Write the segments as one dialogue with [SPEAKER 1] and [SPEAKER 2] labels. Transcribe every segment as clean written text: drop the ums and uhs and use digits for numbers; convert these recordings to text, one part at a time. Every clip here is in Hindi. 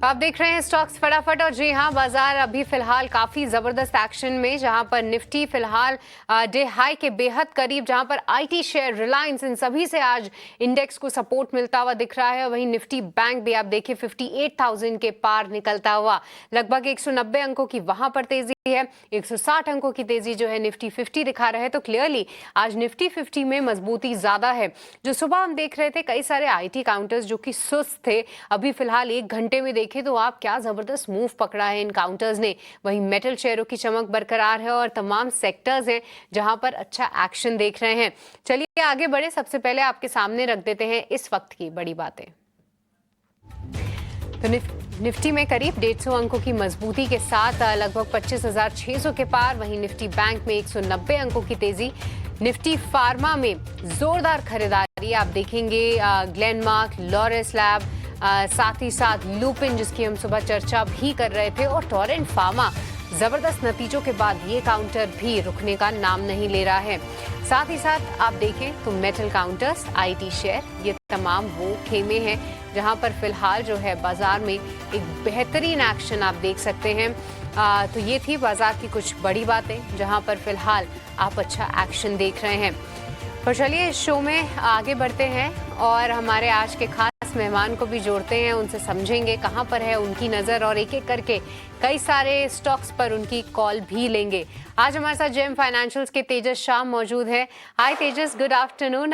[SPEAKER 1] आप देख रहे हैं स्टॉक्स फटाफट। और जी हां, बाजार अभी फिलहाल काफी जबरदस्त एक्शन में, जहां पर निफ्टी फिलहाल डे हाई के बेहद करीब, जहां पर आईटी शेयर, रिलायंस, इन सभी से आज इंडेक्स को सपोर्ट मिलता हुआ दिख रहा है। वहीं निफ्टी बैंक भी आप देखिए 58,000 के पार निकलता हुआ, लगभग 190 अंकों की वहां पर तेजी है। 160 अंकों की तेजी जो है निफ्टी 50 दिखा रहा है। तो क्लियरली आज निफ्टी 50 में मजबूती ज्यादा है। जो सुबह हम देख रहे थे कई सारे आईटी काउंटर्स जो कि सुस्त थे, अभी फिलहाल 1 घंटे में देखें तो आप क्या जबरदस्त मूव पकड़ा है इन काउंटर्स ने। वहीं मेटल शेयरों की चमक बरकरार है और तमाम सेक्टर्स हैं जहां पर अच्छा एक्शन देख रहे हैं। चलिए आगे बढ़े, सबसे पहले आपके सामने रख देते हैं इस वक्त की बड़ी बातें। तो निफ्टी में करीब 150 अंकों की मजबूती के साथ लगभग 25,600 के पार। वहीं निफ्टी बैंक में 190 अंकों की तेजी। निफ्टी फार्मा में जोरदार खरीदारी आप देखेंगे, ग्लेनमार्क, लॉरेस लैब, साथ ही साथ लुपिन जिसकी हम सुबह चर्चा भी कर रहे थे, और टोरेंट फार्मा जबरदस्त नतीजों के बाद ये काउंटर भी रुकने का नाम नहीं ले रहा है। साथ ही साथ आप देखें तो मेटल काउंटर्स, आईटी शेयर, ये तमाम वो खेमे हैं जहां पर फिलहाल जो है बाजार में एक बेहतरीन एक्शन आप देख सकते हैं। तो ये थी बाजार की कुछ बड़ी बातें जहां पर फिलहाल आप अच्छा एक्शन देख रहे हैं। पर चलिए इस शो में आगे बढ़ते हैं और हमारे आज के खास मेहमान को भी जोड़ते हैं, उनसे समझेंगे कहां पर है उनकी नजर, और एक एक करके कई सारे स्टॉक्स पर उनकी कॉल भी लेंगे। आज हमारे साथ जेम फाइनेंशियल्स के तेजस शाह मौजूद है। हाय तेजस, गुड आफ्टरनून।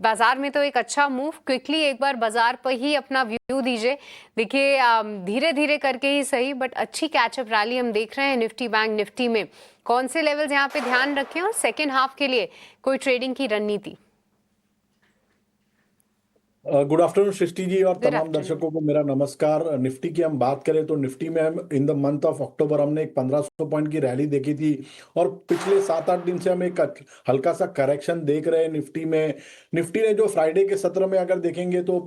[SPEAKER 1] बाजार में तो एक अच्छा मूव, क्विकली एक बार बाजार पर ही अपना व्यू दीजिए। देखिए धीरे धीरे करके ही सही, बट अच्छी कैचअप रैली हम देख रहे हैं निफ्टी बैंक निफ्टी में। कौन से लेवल्स यहाँ पे ध्यान रखें और सेकेंड हाफ के लिए कोई ट्रेडिंग की रणनीति?
[SPEAKER 2] गुड आफ्टरनून सृष्टि जी और
[SPEAKER 1] गुड
[SPEAKER 2] तमाम
[SPEAKER 1] आफ्टरनून।
[SPEAKER 2] दर्शकों को मेरा नमस्कार। निफ्टी की हम बात करें तो निफ्टी में हम in the month of October हमने एक 1500 पॉइंट की रैली देखी थी, और पिछले 7-8 दिन से हम एक हल्का सा करेक्शन देख रहे हैं निफ्टी में। निफ्टी ने जो फ्राइडे के सत्र में अगर देखेंगे तो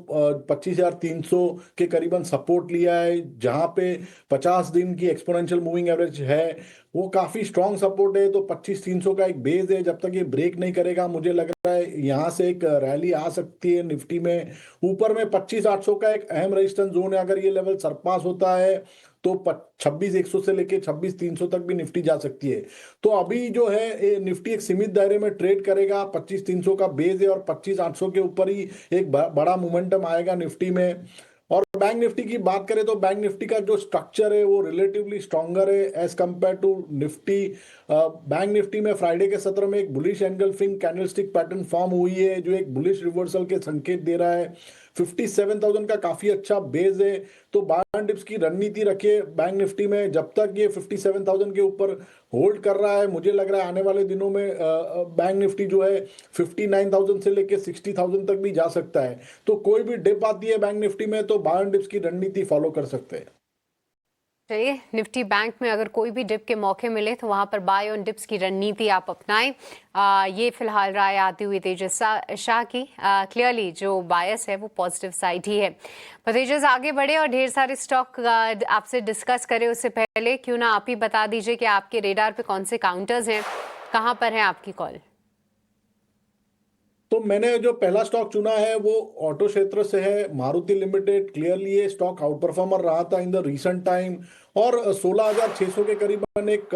[SPEAKER 2] 25,300 के करीबन सपोर्ट लिया है, जहां पे 50 दिन की एक्सपोनेंशियल मूविंग एवरेज है, वो काफी स्ट्रांग सपोर्ट है। तो 25,300 का एक बेस है, जब तक ये ब्रेक नहीं करेगा मुझे लग रहा है यहाँ से एक रैली आ सकती है निफ्टी में। ऊपर में 25,800 का एक अहम रेजिस्टेंस जोन है, अगर ये लेवल सरपास होता है तो 26,100 से लेके 26,300 तक भी निफ्टी जा सकती है। तो अभी जो है निफ्टी एक सीमित दायरे में ट्रेड करेगा, 25,300 का बेस है और 25,800 के ऊपर ही एक बड़ा मोमेंटम आएगा निफ्टी में। और बैंक निफ्टी की बात करें तो बैंक निफ्टी का जो स्ट्रक्चर है वो रिलेटिवली स्ट्रॉन्गर है as compare to Nifty. Bank Nifty में फ्राइडे के सत्र में एक bullish engulfing candlestick pattern form हुई है, जो एक बुलिश रिवर्सल के संकेत दे रहा है। 57,000 का काफी अच्छा बेस है, तो बाय एंड डिप्स की रणनीति रखिए बैंक निफ्टी में। जब तक ये 57,000 के ऊपर होल्ड कर रहा है, मुझे लग रहा है आने वाले दिनों में बैंक निफ्टी जो है 59,000 से लेके 60,000 तक भी जा सकता है। तो कोई भी डिप आती है बैंक निफ्टी में तो बाय एंड डिप्स की रणनीति फॉलो कर सकते हैं।
[SPEAKER 1] चलिए, निफ्टी बैंक में अगर कोई भी डिप के मौके मिले तो वहां पर बाय ऑन डिप्स की रणनीति आप अपनाएं। ये फिलहाल राय आती हुई तेजस शाह की। क्लियरली जो बायस है वो पॉजिटिव साइड ही है। पर तेजस आगे बढ़े और ढेर सारे स्टॉक आपसे डिस्कस करें उससे पहले क्यों ना आप ही बता दीजिए कि आपके रेडार पे कौन से काउंटर्स हैं, कहाँ पर है आपकी कॉल?
[SPEAKER 2] तो मैंने जो पहला स्टॉक चुना है वो ऑटो क्षेत्र से है, मारुति लिमिटेड। क्लियरली ये स्टॉक आउट परफॉर्मर रहा था इन द रीसेंट टाइम, और 16,600 के करीबन एक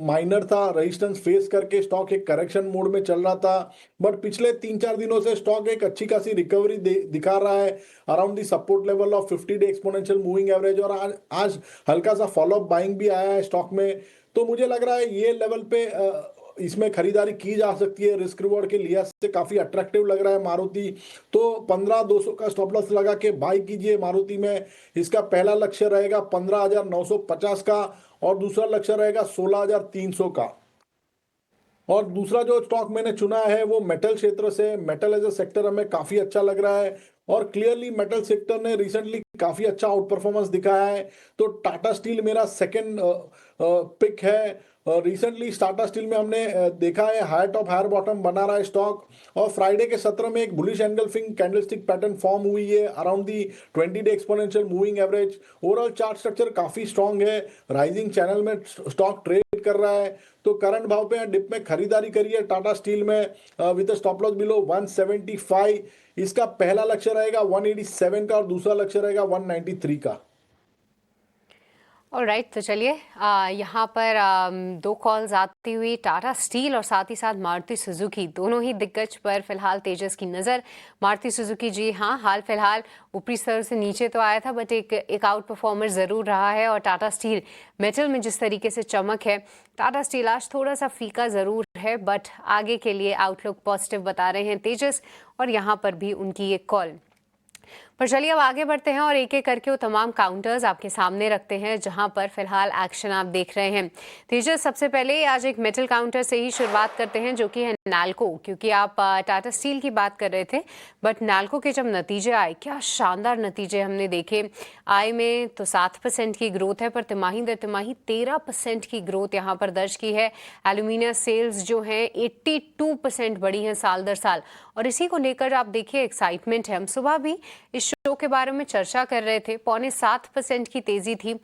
[SPEAKER 2] माइनर था रेजिस्टेंस फेस करके स्टॉक एक करेक्शन मोड में चल रहा था। बट पिछले 3-4 दिनों से स्टॉक एक अच्छी खासी रिकवरी दिखा रहा है around the support level of 50 day exponential moving average, और आज हल्का सा फॉलोअप बाइंग भी आया है स्टॉक में। तो मुझे लग रहा है ये लेवल पे इसमें खरीदारी की जा सकती है, रिस्क रिवॉर्ड के लिहाज से काफी अट्रैक्टिव लग रहा है मारुति। तो 15,200 का स्टॉप लॉस लगा के बाई कीजिए मारुति में। इसका पहला लक्ष्य रहेगा 15,950 का, और दूसरा लक्ष्य रहेगा 16,300 का। और दूसरा जो स्टॉक मैंने चुना है वो मेटल क्षेत्र से। मेटल एज ए सेक्टर हमें काफी अच्छा लग रहा है, और क्लियरली मेटल सेक्टर ने रिसेंटली काफी अच्छा आउट परफॉर्मेंस दिखाया है। तो टाटा स्टील मेरा सेकंड पिक है। रिसेंटली टाटा स्टील में हमने देखा है हायर टॉप हायर बॉटम बना रहा है स्टॉक, और फ्राइडे के सत्र में एक bullish engulfing candlestick pattern form हुई है around the 20 day exponential moving average. Overall chart structure काफी स्ट्रांग है, राइजिंग चैनल में स्टॉक ट्रेड कर रहा है। तो करंट भाव पे डिप में खरीदारी करिए टाटा स्टील में विद स्टॉप लॉस बिलो 175। इसका पहला लक्ष्य रहेगा 187 का और दूसरा लक्ष्य रहेगा 193 का।
[SPEAKER 1] ऑलराइट, तो चलिए यहाँ पर दो कॉल्स आती हुई टाटा स्टील और साथ ही साथ मारुति सुजुकी, दोनों ही दिग्गज पर फिलहाल तेजस की नज़र। मारुति सुजुकी जी हाँ, हाल फिलहाल ऊपरी स्तर से नीचे तो आया था, बट एक आउट परफॉर्मर ज़रूर रहा है। और टाटा स्टील मेटल में जिस तरीके से चमक है, टाटा स्टील आज थोड़ा सा फीका ज़रूर है, बट आगे के लिए आउटलुक पॉजिटिव बता रहे हैं तेजस, और यहाँ पर भी उनकी एक कॉल। पर चलिए अब आगे बढ़ते हैं और एक एक करके वो तमाम काउंटर्स आपके सामने रखते हैं जहां पर फिलहाल एक्शन आप देख रहे हैं। तेजस, सबसे पहले आज एक मेटल काउंटर से ही शुरुआत करते हैं जो कि है नाल्को, क्योंकि आप टाटा स्टील की बात कर रहे थे, बट नाल्को के जब नतीजे आए, क्या शानदार नतीजे हमने देखे। आय में तो 7% की ग्रोथ है, पर तिमाही दर तिमाही 13% की ग्रोथ यहाँ पर दर्ज की है। एल्यूमिनियम सेल्स जो है 82% बढ़ी हैं साल दर साल, और इसी को लेकर आप देखिए एक्साइटमेंट है। हम सुबह भी इस शो के बारे में चर्चा कर रहे थे, 0.75% की तेजी थी,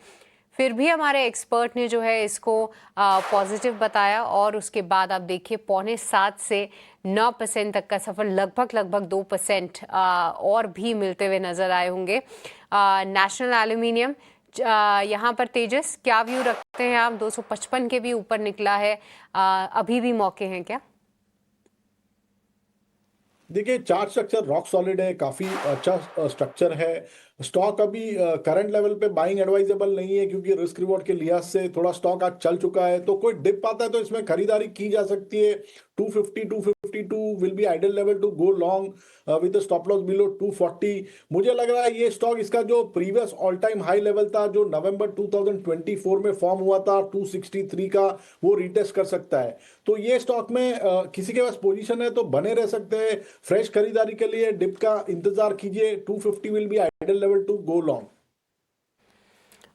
[SPEAKER 1] फिर भी हमारे एक्सपर्ट ने जो है इसको पॉजिटिव बताया, और उसके बाद आप देखिए 0.7 से 9% तक का सफर, लगभग 2% और भी मिलते हुए नजर आए होंगे। नेशनल एल्यूमिनियम यहाँ पर तेजस, क्या व्यू रखते हैं आप? 255 के भी ऊपर निकला है, अभी भी मौके हैं क्या?
[SPEAKER 2] देखिए, चार्ट स्ट्रक्चर रॉक सॉलिड है, काफी अच्छा स्ट्रक्चर है। स्टॉक अभी करंट लेवल पे बाइंग एडवाइजेबल नहीं है, क्योंकि रिस्क रिवॉर्ड के लिहाज से थोड़ा स्टॉक आज चल चुका है। तो कोई डिप आता है तो इसमें खरीदारी की जा सकती है। 250 252 will be ideal level to go long with stop loss below 240। मुझे लग रहा है ये स्टॉक, इसका जो previous all time high level था जो नवंबर 2024 में फॉर्म हुआ था 263 का, वो रिटेस्ट कर सकता है। तो ये स्टॉक में किसी के पास पोजीशन है तो बने रह सकते हैं। फ्रेश खरीदारी के लिए डिप का इंतजार कीजिए। 250 will be ideal level to go long.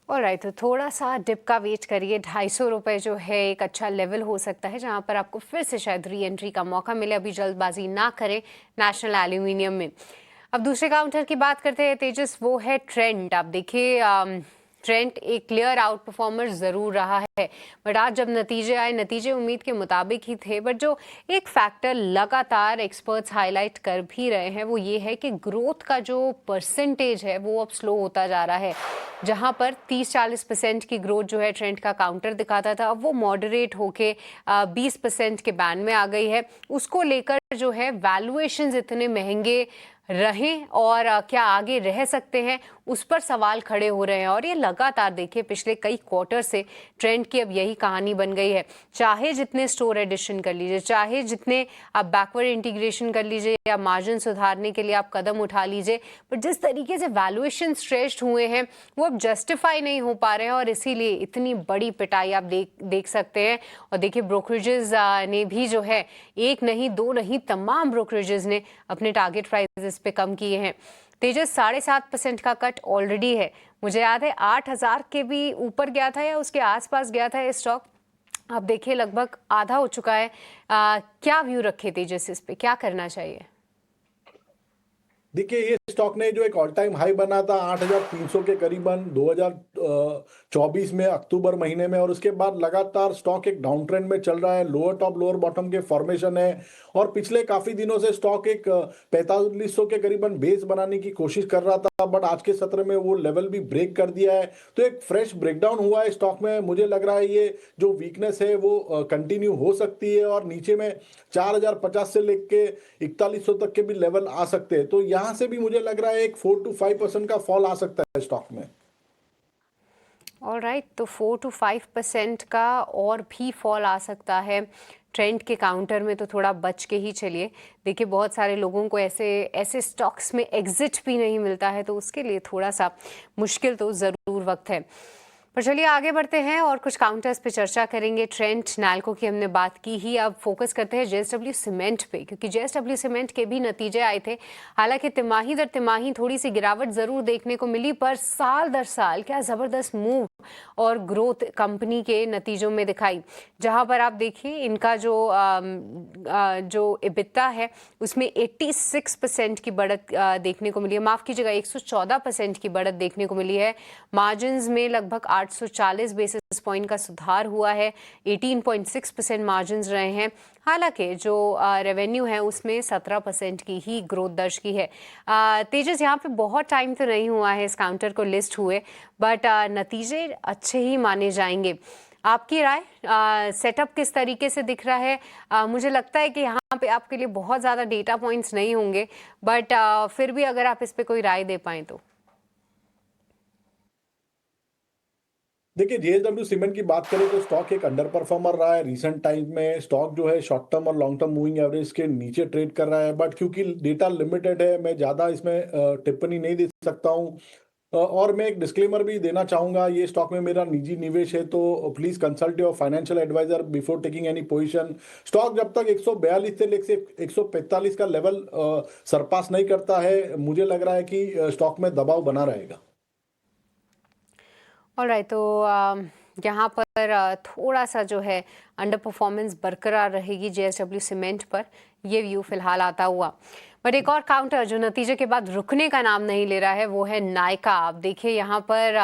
[SPEAKER 1] Alright, तो थोड़ा सा डिप का वेट करिए। 250 रुपये जो है एक अच्छा लेवल हो सकता है जहां पर आपको फिर से शायद री एंट्री का मौका मिले। अभी जल्दबाजी ना करें नेशनल एल्यूमिनियम में। अब दूसरे काउंटर की बात करते हैं तेजस, वो है ट्रेंड। आप देखिए ट्रेंड एक क्लियर आउट परफॉर्मर ज़रूर रहा है, बट आज जब नतीजे आए, नतीजे उम्मीद के मुताबिक ही थे, बट जो एक फैक्टर लगातार एक्सपर्ट्स हाईलाइट कर भी रहे हैं वो ये है कि ग्रोथ का जो परसेंटेज है वो अब स्लो होता जा रहा है। जहां पर 30-40% की ग्रोथ जो है ट्रेंड का काउंटर दिखाता था, अब वो मॉडरेट होके 20% के बैंड में आ गई है। उसको लेकर जो है वैल्यूएशंस इतने महंगे रहें और क्या आगे रह सकते हैं, उस पर सवाल खड़े हो रहे हैं। और ये लगातार देखिए पिछले कई क्वार्टर से ट्रेंड की अब यही कहानी बन गई है। चाहे जितने स्टोर एडिशन कर लीजिए, चाहे जितने आप बैकवर्ड इंटीग्रेशन कर लीजिए या मार्जिन सुधारने के लिए आप कदम उठा लीजिए, पर जिस तरीके से वैल्यूएशन स्ट्रेच्ड हुए हैं वो अब जस्टिफाई नहीं हो पा रहे हैं, और इसीलिए इतनी बड़ी पिटाई आप देख सकते हैं। और देखिए ब्रोकरेजेस ने भी जो है, एक नहीं दो नहीं, तमाम ब्रोकरेजेस ने अपने टारगेट प्राइसेस पे कम किए हैं। तेजस, 7.5% का कट ऑलरेडी है। मुझे याद है 8,000 के भी ऊपर गया था या उसके आसपास गया था ये स्टॉक। आप देखिए लगभग आधा हो चुका है। क्या व्यू रखे तेजस इस पे, क्या करना चाहिए?
[SPEAKER 2] देखिए, ये स्टॉक ने जो एक ऑल टाइम हाई बना था 8,300 के करीबन 2024 में अक्टूबर महीने में, और उसके बाद लगातार स्टॉक एक डाउन ट्रेंड में चल रहा है। लोअर टॉप लोअर बॉटम के फॉर्मेशन है, और पिछले काफी दिनों से स्टॉक एक 4500 के करीबन बेस बनाने की कोशिश कर रहा था, बट आज के सत्र में वो लेवल भी ब्रेक कर दिया है। तो एक फ्रेश ब्रेकडाउन हुआ है स्टॉक में। मुझे लग रहा है ये जो वीकनेस है वो कंटिन्यू हो सकती है, और नीचे में 4,050 से लेके 4100 तक के भी लेवल आ सकते हैं। तो यहाँ से भी मुझे लग रहा है एक 4 to 5% का फॉल आ सकता है स्टॉक में।
[SPEAKER 1] ऑलराइट, तो 4 to 5% का और भी फॉल आ सकता है ट्रेंड के काउंटर में, तो थोड़ा बच के ही चलिए। देखिए बहुत सारे लोगों को ऐसे स्टॉक्स में एग्जिट भी नहीं मिलता है, तो उसके लिए थोड़ा सा मुश्किल तो ज़रूर वक्त है। पर चलिए आगे बढ़ते हैं और कुछ काउंटर्स पे चर्चा करेंगे। ट्रेंड, नाल्को की हमने बात की ही, अब फोकस करते हैं जेएसडब्ल्यू सीमेंट पे, क्योंकि जेएसडब्ल्यू सीमेंट के भी नतीजे आए थे। हालांकि तिमाही दर तिमाही थोड़ी सी गिरावट जरूर देखने को मिली, पर साल दर साल क्या जबरदस्त मूव और ग्रोथ कंपनी के नतीजों में दिखाई। जहां पर आप देखिए इनका जो EBITDA है उसमें 86% की बढ़त देखने को मिली है, माफ कीजिएगा 114% की बढ़त देखने को मिली है। मार्जिन में लगभग 840 बेसिस पॉइंट का सुधार हुआ है, 18.6% मार्जिन्स रहे हैं। हालांकि जो रेवेन्यू है उसमें 17% की ही ग्रोथ दर्ज की है। तेजस, यहाँ पे बहुत टाइम तो नहीं हुआ है इस काउंटर को लिस्ट हुए, बट नतीजे अच्छे ही माने जाएंगे। आपकी राय, सेटअप किस तरीके से दिख रहा है? मुझे लगता है कि यहाँ पे आपके लिए बहुत ज़्यादा डेटा पॉइंट्स नहीं होंगे, बट फिर भी अगर आप इस पे कोई राय दे पाएं तो।
[SPEAKER 2] देखिए, जेएसडब्ल्यू सीमेंट की बात करें तो स्टॉक एक अंडर परफॉर्मर रहा है। रिसेंट टाइम में स्टॉक जो है शॉर्ट टर्म और लॉन्ग टर्म मूविंग एवरेज के नीचे ट्रेड कर रहा है, बट क्योंकि डेटा लिमिटेड है, मैं ज़्यादा इसमें टिप्पणी नहीं दे सकता हूँ। और मैं एक डिस्क्लेमर भी देना चाहूंगा, ये स्टॉक में मेरा निजी निवेश है, तो please consult your financial adviser before taking any position. Stock जब तक 142 से लेकर 145 का लेवल सरपास नहीं करता है, मुझे लग रहा है कि स्टॉक में दबाव बना रहेगा।
[SPEAKER 1] ऑलराइट, तो यहाँ पर थोड़ा सा जो है अंडर परफॉर्मेंस बरकरार रहेगी जेएसडब्ल्यू सीमेंट पर, ये व्यू फिलहाल आता हुआ। बट एक और काउंटर जो नतीजे के बाद रुकने का नाम नहीं ले रहा है वो है नायका। आप देखिए यहाँ पर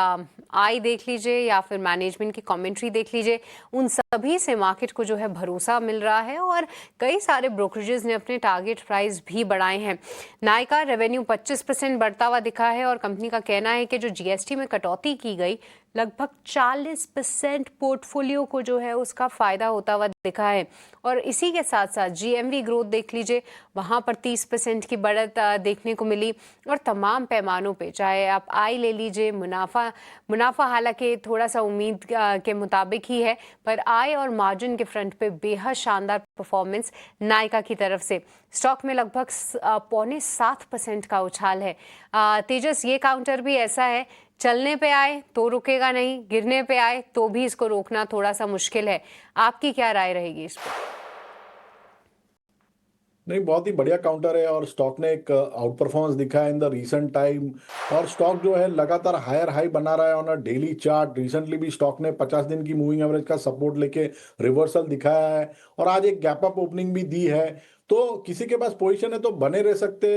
[SPEAKER 1] आई देख लीजिए या फिर मैनेजमेंट की कमेंट्री देख लीजिए, उन सभी से मार्केट को जो है भरोसा मिल रहा है और कई सारे ब्रोकरेजेस ने अपने टारगेट प्राइस भी बढ़ाए हैं। नायका रेवेन्यू 25% बढ़ता हुआ दिखा है और कंपनी का कहना है कि जो जीएसटी में कटौती की गई, लगभग 40% पोर्टफोलियो को जो है उसका फायदा होता हुआ दिखा है। और इसी के साथ साथ जीएमवी ग्रोथ देख लीजिए, वहां पर 30% की बढ़त देखने को मिली। और तमाम पैमानों पे, चाहे आप आय ले लीजिए, मुनाफा हालांकि थोड़ा सा उम्मीद के मुताबिक ही है, पर आय और मार्जिन के फ्रंट पे बेहद शानदार परफॉर्मेंस नायका की तरफ से। स्टॉक में लगभग 6.25% का उछाल है। तेजस, ये काउंटर भी ऐसा है, चलने पे आए तो रुकेगा नहीं, गिरने पे आए तो भी इसको रोकना थोड़ा सा मुश्किल है। आपकी क्या राय रहेगी इस पर?
[SPEAKER 2] नहीं, बहुत ही बढ़िया काउंटर है और स्टॉक ने एक आउट परफॉर्मेंस दिखा है इन द रीसेंट टाइम। और स्टॉक जो है लगातार हायर हाई बना रहा है on a daily chart. Recently भी स्टॉक ने 50 दिन की मूविंग एवरेज का सपोर्ट लेके रिवर्सल दिखाया है और आज एक गैप अप ओपनिंग भी दी है। तो किसी के पास पोजीशन है तो बने रह सकते।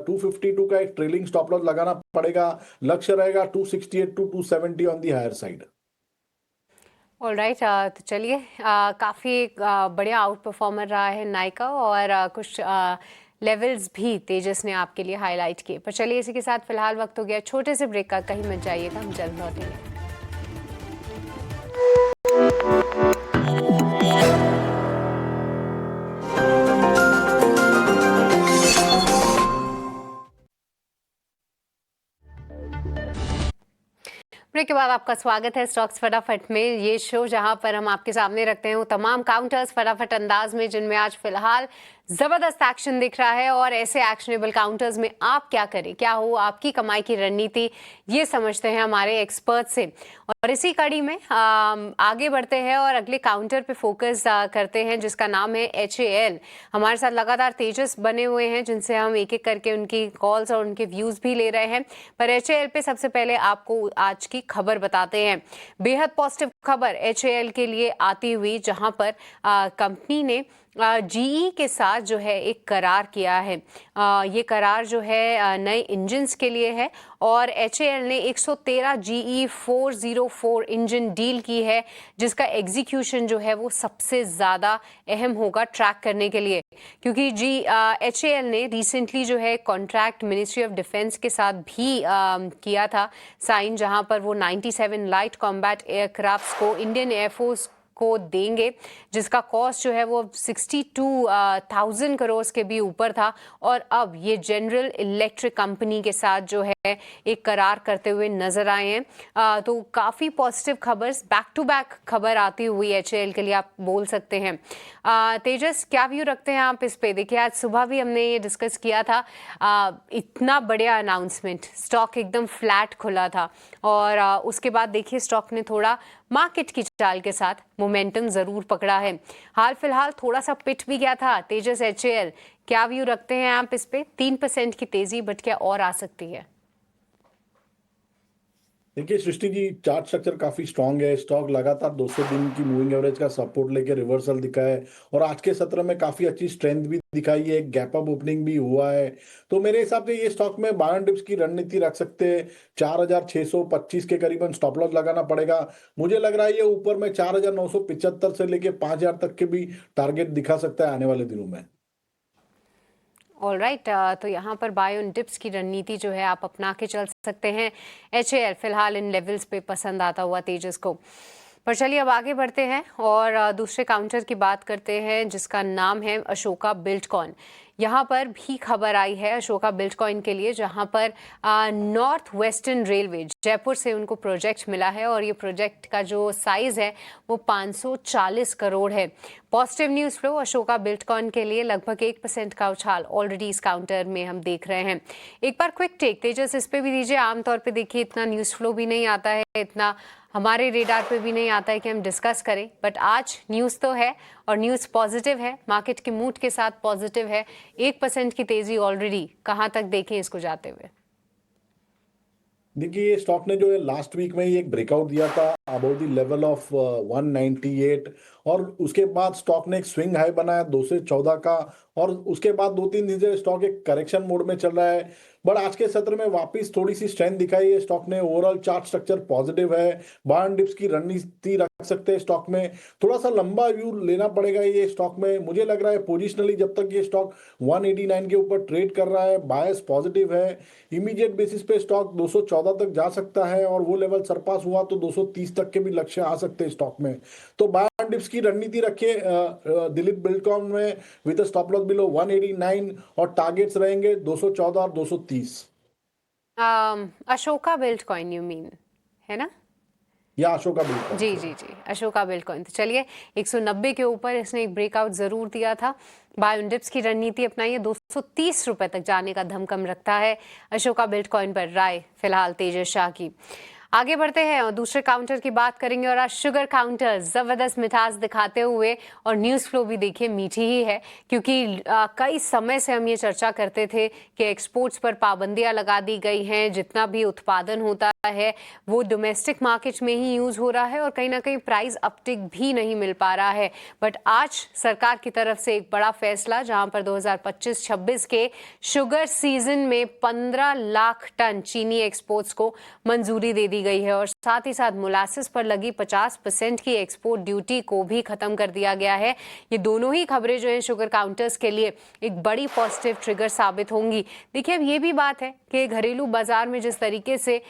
[SPEAKER 2] 252 का एक ट्रेलिंग स्टॉप लॉस लगाना पड़ेगा। लक्ष्य रहेगा 268 to 270 on the higher side.
[SPEAKER 1] Alright, तो चलिए, काफ़ी बढ़िया आउट परफॉर्मर रहा है नायका और कुछ लेवल्स भी तेजस ने आपके लिए हाईलाइट किए। पर चलिए, इसी के साथ फिलहाल वक्त हो गया छोटे से ब्रेक का, कहीं मत जाइएगा, हम जल्द लौटेंगे। ब्रेक के बाद आपका स्वागत है स्टॉक्स फटाफट में, ये शो जहां पर हम आपके सामने रखते हैं वो तमाम काउंटर्स फटाफट अंदाज में, जिनमें आज फिलहाल जबरदस्त एक्शन दिख रहा है। और ऐसे एक्शनेबल काउंटर्स में आप क्या करें, क्या हो आपकी कमाई की रणनीति, ये समझते हैं हमारे एक्सपर्ट से। और इसी कड़ी में आगे बढ़ते हैं और अगले काउंटर पे फोकस करते हैं, जिसका नाम है HAL। हमारे साथ लगातार तेजस बने हुए हैं, जिनसे हम एक एक करके उनकी कॉल्स और उनके व्यूज भी ले रहे हैं। पर HAL पे सबसे पहले आपको आज की खबर बताते हैं। बेहद पॉजिटिव खबर HAL के लिए आती हुई, जहां पर कंपनी ने GE के साथ जो है एक करार किया है। ये करार जो है नए इंजन्स के लिए है और HAL ने 113 GE 404 इंजन डील की है, जिसका एग्जीक्यूशन जो है वो सबसे ज़्यादा अहम होगा ट्रैक करने के लिए, क्योंकि HAL ने रिसेंटली जो है कॉन्ट्रैक्ट मिनिस्ट्री ऑफ डिफेंस के साथ भी किया था साइन, जहां पर वो 97 लाइट कॉम्बैट एयरक्राफ्ट्स को इंडियन एयरफोर्स को देंगे, जिसका कॉस्ट जो है वो 62,000 करोड़ के भी ऊपर था। और अब ये जनरल इलेक्ट्रिक कंपनी के साथ जो है एक करार करते हुए नजर आए हैं। तो काफ़ी पॉजिटिव खबर, बैक टू बैक खबर आती हुई HAL के लिए आप बोल सकते हैं। तेजस, क्या व्यू रखते हैं आप इस पे? देखिए, आज सुबह भी हमने ये डिस्कस किया था, इतना बढ़िया अनाउंसमेंट, स्टॉक एकदम फ्लैट खुला था और उसके बाद देखिए स्टॉक ने थोड़ा मार्केट की चाल के साथ मोमेंटम जरूर पकड़ा है। हाल फिलहाल थोड़ा सा पिट भी गया था तेजस HAL, क्या व्यू रखते हैं आप इस पे? 3% की तेजी, बट क्या और आ सकती है?
[SPEAKER 2] देखिए सृष्टि जी, चार्ट स्ट्रक्चर काफी स्ट्रांग है। स्टॉक लगातार 200 दिन की मूविंग एवरेज का सपोर्ट लेके रिवर्सल दिखा है और आज के सत्र में काफी अच्छी स्ट्रेंथ भी दिखाई है, एक गैप अप ओपनिंग भी हुआ है। तो मेरे हिसाब से ये स्टॉक में बाय एंड डिप्स की रणनीति रख सकते हैं। 4625 के करीबन स्टॉप लॉस लगाना पड़ेगा। मुझे लग रहा है ये ऊपर में 4975 से लेके 5000 तक के भी टारगेट दिखा सकता है आने वाले दिनों में।
[SPEAKER 1] ऑल राइट, तो यहाँ पर बाय ऑन डिप्स की रणनीति जो है आप अपना के चल सकते हैं। HAL फिलहाल इन लेवल्स पे पसंद आता हुआ तेजस को। पर चलिए अब आगे बढ़ते हैं और दूसरे काउंटर की बात करते हैं जिसका नाम है अशोका बिल्डकॉइन। यहाँ पर भी खबर आई है अशोका बिल्डकॉइन के लिए, जहाँ पर नॉर्थ वेस्टर्न रेलवे जयपुर से उनको प्रोजेक्ट मिला है और ये प्रोजेक्ट का जो साइज है वो 540 करोड़ है। पॉजिटिव न्यूज़ फ्लो अशोका बिल्डकॉइन के लिए, लगभग 1% का उछाल ऑलरेडी इस काउंटर में हम देख रहे हैं। एक बार क्विक टेक तेजस इस पे भी दीजिए। आमतौर पे देखिए इतना न्यूज़ फ्लो भी नहीं आता है, इतना हमारे रेडार पे भी नहीं आता है कि हम डिस्कस करें, बट आज न्यूज़ तो है और न्यूज़ पॉजिटिव है, मार्केट के मूड के साथ पॉजिटिव है। 1% की तेजी ऑलरेडी, कहां तक देखें इसको जाते हुए?
[SPEAKER 2] देखिए ये स्टॉक ने जो है लास्ट वीक में ही एक ब्रेकआउट दिया था अबाउट द लेवल ऑफ 198 और उसके बाद स्टॉक ने एक स्विंग हाई बनाया 214 का और उसके बाद 2-3 दिन से स्टॉक एक करेक्शन मोड में चल रहा है। बट आज के सत्र में वापस थोड़ी सी स्ट्रेंथ दिखाई है स्टॉक ने। ओवरऑल चार्ट स्ट्रक्चर पॉजिटिव है। बाय एंड डिप्स की रणनीति रख सकते हैं स्टॉक में। थोड़ा सा लंबा व्यू लेना पड़ेगा ये स्टॉक में। मुझे लग रहा है पोजिशनली जब तक ये स्टॉक 189 के ऊपर ट्रेड कर रहा है, बायस पॉजिटिव है। इमीडिएट बेसिस पे स्टॉक 214 तक जा सकता है और वो लेवल सरपास हुआ तो 230 तक के भी लक्ष्य आ सकते हैं स्टॉक में। तो बाय एंड डिप्स की रणनीति रखे दिलीप बिल्डकॉन में विद स्टॉप लॉस बिलो 189 और टारगेट्स रहेंगे 214 और 230।
[SPEAKER 1] अशोका बिल्डकॉइन यू मीन, है ना?
[SPEAKER 2] या अशोका बिल्डकॉन
[SPEAKER 1] जी जी जी, अशोका बिल्डकॉइन। तो चलिए 190 के ऊपर इसने एक ब्रेकआउट जरूर दिया था। बाय ऑन डिप्स की रणनीति अपनाइए, 230 रुपए तक जाने का धमकम रखता है अशोका बिल्डकॉइन पर राय फिलहाल तेजस शाह की। आगे बढ़ते हैं और दूसरे काउंटर की बात करेंगे और आज शुगर काउंटर जबरदस्त मिठास दिखाते हुए, और न्यूज़ फ्लो भी देखिए मीठी ही है, क्योंकि कई समय से हम ये चर्चा करते थे कि एक्सपोर्ट्स पर पाबंदियां लगा दी गई हैं, जितना भी उत्पादन होता है वो डोमेस्टिक मार्केट में ही यूज हो रहा है और कहीं ना कहीं प्राइस अपटिक भी नहीं मिल पा रहा है। बट आज सरकार की तरफ से एक बड़ा फैसला, जहां पर 2025-26 के शुगर सीजन में 15 लाख टन चीनी एक्सपोर्ट्स को मंजूरी दे दी गई है और साथ ही साथ मोलासिस पर लगी 50% की एक्सपोर्ट ड्यूटी को भी खत्म कर दिया गया है। ये दोनों ही खबरें जो है शुगर काउंटर्स के लिए एक बड़ी पॉजिटिव ट्रिगर साबित होंगी। देखिए अब ये भी बात है कि घरेलू बाजार में जिस तरीके से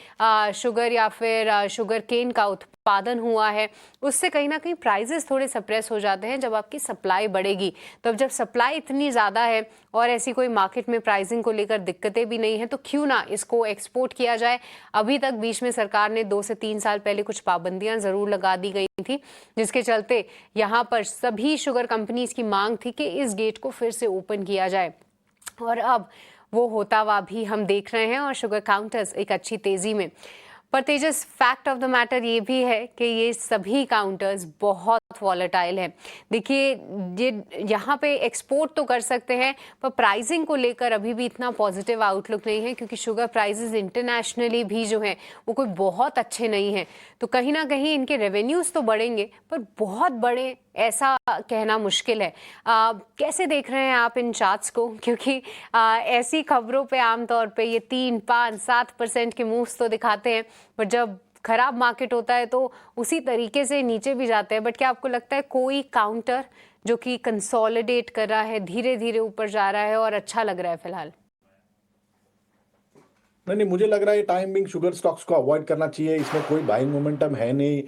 [SPEAKER 1] शुगर या फिर शुगर केन का उत्पादन हुआ है, उससे कहीं ना कहीं प्राइसेस थोड़े सप्रेस हो जाते हैं जब आपकी सप्लाई बढ़ेगी। तो अब जब सप्लाई इतनी ज़्यादा है और ऐसी कोई मार्केट में प्राइसिंग को लेकर दिक्कतें भी नहीं है, तो क्यों ना इसको एक्सपोर्ट किया जाए। अभी तक बीच में सरकार ने 2 से 3 साल पहले कुछ पाबंदियां ज़रूर लगा दी गई थी, जिसके चलते यहाँ पर सभी शुगर कंपनीज की मांग थी कि इस गेट को फिर से ओपन किया जाए, और अब वो होता हुआ भी हम देख रहे हैं और शुगर काउंटर्स एक अच्छी तेजी में। पर तेजस, फैक्ट ऑफ द मैटर ये भी है कि ये सभी काउंटर्स बहुत वॉलेटाइल है। देखिए ये यहाँ पे एक्सपोर्ट तो कर सकते हैं पर प्राइसिंग को लेकर अभी भी इतना पॉजिटिव आउटलुक नहीं है, क्योंकि शुगर प्राइसेस इंटरनेशनली भी जो हैं वो कोई बहुत अच्छे नहीं हैं। तो कहीं ना कहीं इनके रेवेन्यूज तो बढ़ेंगे पर बहुत बड़े ऐसा कहना मुश्किल है। कैसे देख रहे हैं आप इन चार्ट्स को, क्योंकि ऐसी खबरों पे आमतौर पे ये 3, 5, 7% के मूव्स तो दिखाते हैं, पर जब खराब मार्केट होता है तो उसी तरीके से नीचे भी जाते हैं। बट क्या आपको लगता है कोई काउंटर जो कि कंसोलिडेट कर रहा है, धीरे धीरे ऊपर जा रहा है और अच्छा लग रहा है फिलहाल?
[SPEAKER 2] नहीं, मुझे लग रहा है टाइम बिंग शुगर स्टॉक्स को अवॉइड करना चाहिए। इसमें कोई बाइंग मोमेंटम है नहीं।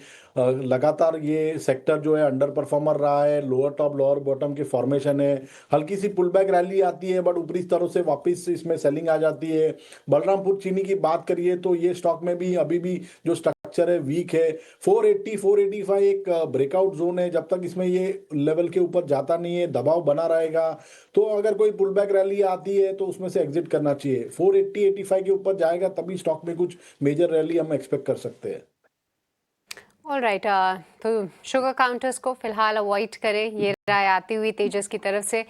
[SPEAKER 2] लगातार ये सेक्टर जो है अंडर परफॉर्मर रहा है। लोअर टॉप लोअर बॉटम की फॉर्मेशन है। हल्की सी पुल बैक रैली आती है बट ऊपरी स्तरों से वापस इसमें सेलिंग आ जाती है। बलरामपुर चीनी की बात करिए तो ये स्टॉक में भी अभी भी जो स्ट्रक्चर है वीक है। 480 485 एक ब्रेकआउट जोन है। जब तक इसमें ये लेवल के ऊपर जाता नहीं है दबाव बना रहेगा। तो अगर कोई पुल बैक रैली आती है तो उसमें से एग्जिट करना चाहिए। 480 85 के ऊपर जाएगा तभी स्टॉक में कुछ मेजर रैली हम एक्सपेक्ट कर सकते हैं।
[SPEAKER 1] ऑल राइट, तो शुगर काउंटर्स को फिलहाल अवॉइड करें, ये राय आती हुई तेजस की तरफ से।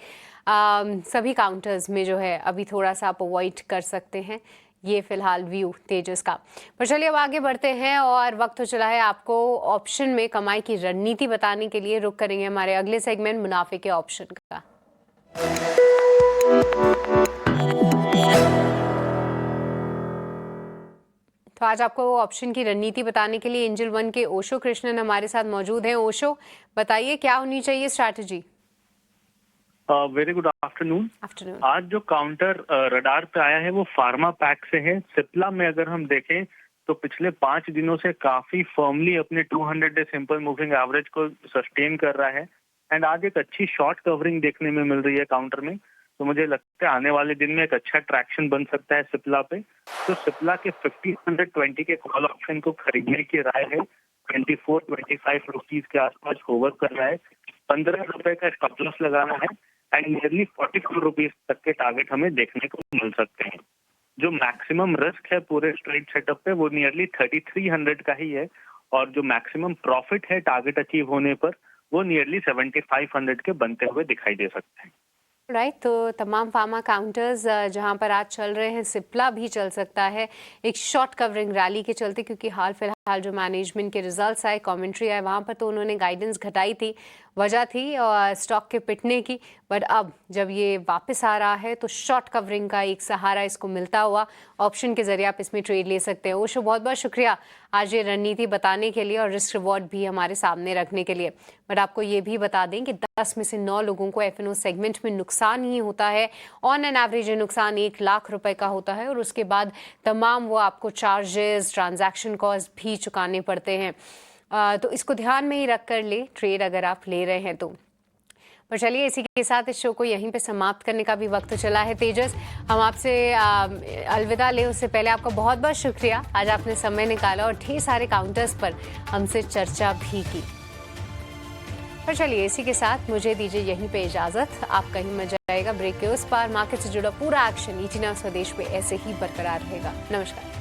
[SPEAKER 1] सभी काउंटर्स में जो है अभी थोड़ा सा आप अवॉइड कर सकते हैं। ये फिलहाल व्यू तेजस का। पर चलिए अब आगे बढ़ते हैं और वक्त हो चला है आपको ऑप्शन में कमाई की रणनीति बताने के लिए। रुक करेंगे हमारे अगले सेगमेंट मुनाफे के ऑप्शन का। तो आज आपको ऑप्शन की रणनीति बताने के लिए एंजल वन के ओशो कृष्णन हमारे साथ मौजूद हैं। ओशो, बताइए क्या होनी चाहिए strategy?
[SPEAKER 3] Very good afternoon.
[SPEAKER 1] Afternoon.
[SPEAKER 3] आज जो काउंटर रडार पे आया है वो फार्मा पैक से है। सिप्ला में अगर हम देखें तो पिछले 5 दिनों से काफी फर्मली अपने 200 डे सिंपल मूविंग एवरेज को सस्टेन कर रहा है एंड आज एक अच्छी शॉर्ट कवरिंग देखने में मिल रही है काउंटर में। तो मुझे लगता है आने वाले दिन में एक अच्छा ट्रैक्शन बन सकता है सिप्ला पे। तो सिप्ला के 1520 के कॉल ऑप्शन को खरीदने की राय है। 24-25 रुपीज के आसपास होवर कर रहा है। 15 रुपए का स्टॉप लॉस लगाना है एंड नियरली 44 रुपीज तक के टारगेट हमें देखने को मिल सकते हैं। जो मैक्सिमम रिस्क है पूरे स्ट्रेट सेटअप पे वो नियरली 3300 का ही है और जो मैक्सिमम प्रॉफिट है टारगेट अचीव होने पर वो नियरली 7500 के बनते हुए दिखाई दे सकते हैं।
[SPEAKER 1] राइट, तो तमाम फार्मा काउंटर्स जहां पर आज चल रहे हैं, सिप्ला भी चल सकता है एक शॉर्ट कवरिंग रैली के चलते, क्योंकि हाल फिलहाल जो मैनेजमेंट के रिजल्ट्स आए, कमेंट्री आए, वहां पर तो उन्होंने गाइडेंस घटाई थी, वजह थी और स्टॉक के पिटने की। बट अब जब ये वापस आ रहा है तो शॉर्ट कवरिंग का एक सहारा इसको मिलता हुआ ऑप्शन के जरिए आप इसमें ट्रेड ले सकते हैं। ओशो, बहुत बहुत शुक्रिया आज ये रणनीति बताने के लिए और रिस्क रिवॉर्ड भी हमारे सामने रखने के लिए। बट आपको ये भी बता दें कि 10 में से 9 लोगों को एफएनओ सेगमेंट में नुकसान ही होता है। ऑन एन एवरेज ये नुकसान 1 लाख रुपए का होता है और उसके बाद तमाम वो आपको चार्जेस, ट्रांजैक्शन कॉस्ट भी चुकाने पड़ते हैं। तो इसको ध्यान में ही रख कर ले ट्रेड अगर आप ले रहे हैं तो। पर चलिए इसी के साथ इस शो को यहीं पे समाप्त करने का भी वक्त चला है। तेजस, हम आपसे अलविदा ले उससे पहले आपका बहुत बहुत शुक्रिया, आज आपने समय निकाला और ढेर सारे काउंटर्स पर हमसे चर्चा भी की। पर चलिए इसी के साथ मुझे दीजिए यहीं पे इजाजत। आप कहीं मत जाइएगा, ब्रेक के उस पार मार्केट से जुड़ा पूरा एक्शन ईटी नाउ स्वदेश पे ऐसे ही बरकरार रहेगा। नमस्कार।